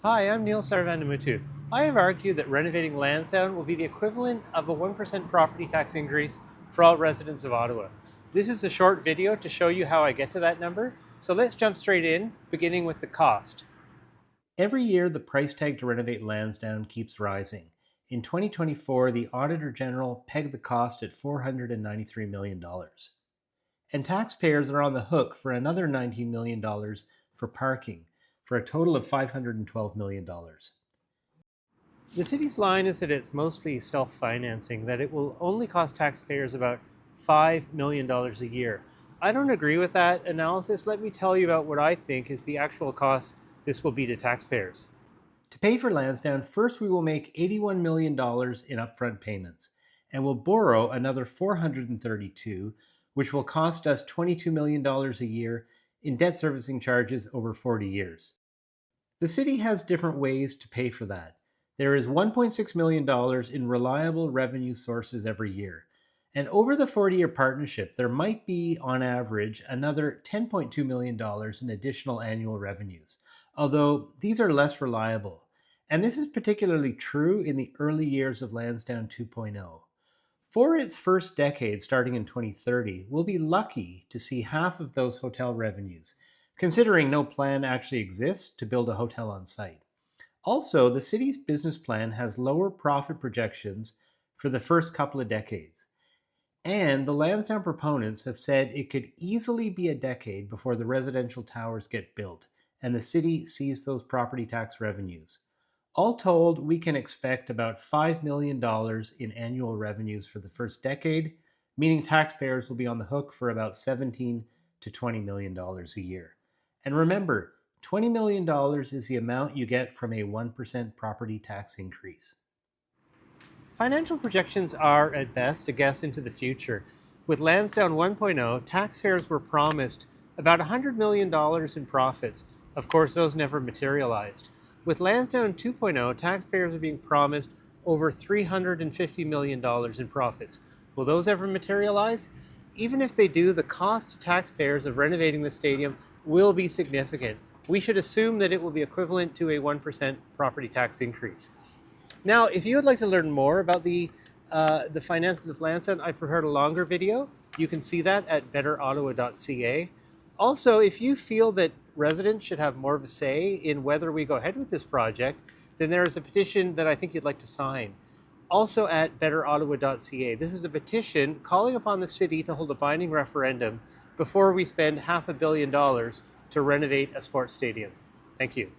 Hi, I'm Neil Sarvandamutu. I have argued that renovating Lansdowne will be the equivalent of a 1% property tax increase for all residents of Ottawa. This is a short video to show you how I get to that number, so let's jump straight in, beginning with the cost. Every year, the price tag to renovate Lansdowne keeps rising. In 2024, the Auditor General pegged the cost at $493 million. And taxpayers are on the hook for another $19 million for parking, for a total of $512 million. The city's line is that it's mostly self-financing, that it will only cost taxpayers about $5 million a year. I don't agree with that analysis. Let me tell you about what I think is the actual cost this will be to taxpayers. To pay for Lansdowne, first we will make $81 million in upfront payments, and we'll borrow another $432, which will cost us $22 million a year in debt servicing charges over 40 years. The city has different ways to pay for that. There is $1.6 million in reliable revenue sources every year. And over the 40-year partnership, there might be, on average, another $10.2 million in additional annual revenues, although these are less reliable. And this is particularly true in the early years of Lansdowne 2.0. For its first decade, starting in 2030, we'll be lucky to see half of those hotel revenues, considering no plan actually exists to build a hotel on site. Also, the city's business plan has lower profit projections for the first couple of decades. And the Lansdowne proponents have said it could easily be a decade before the residential towers get built and the city sees those property tax revenues. All told, we can expect about $5 million in annual revenues for the first decade, meaning taxpayers will be on the hook for about $17 to $20 million a year. And remember, $20 million is the amount you get from a 1% property tax increase. Financial projections are, at best, a guess into the future. With Lansdowne 1.0, taxpayers were promised about $100 million in profits. Of course, those never materialized. With Lansdowne 2.0, taxpayers are being promised over $350 million in profits. Will those ever materialize? Even if they do, the cost to taxpayers of renovating the stadium will be significant. We should assume that it will be equivalent to a 1% property tax increase. Now, if you would like to learn more about the finances of Lansdowne, I prepared a longer video. You can see that at BetterOttawa.ca. Also, if you feel that residents should have more of a say in whether we go ahead with this project, then there is a petition that I think you'd like to sign. Also at BetterOttawa.ca. This is a petition calling upon the city to hold a binding referendum before we spend $500 million to renovate a sports stadium. Thank you.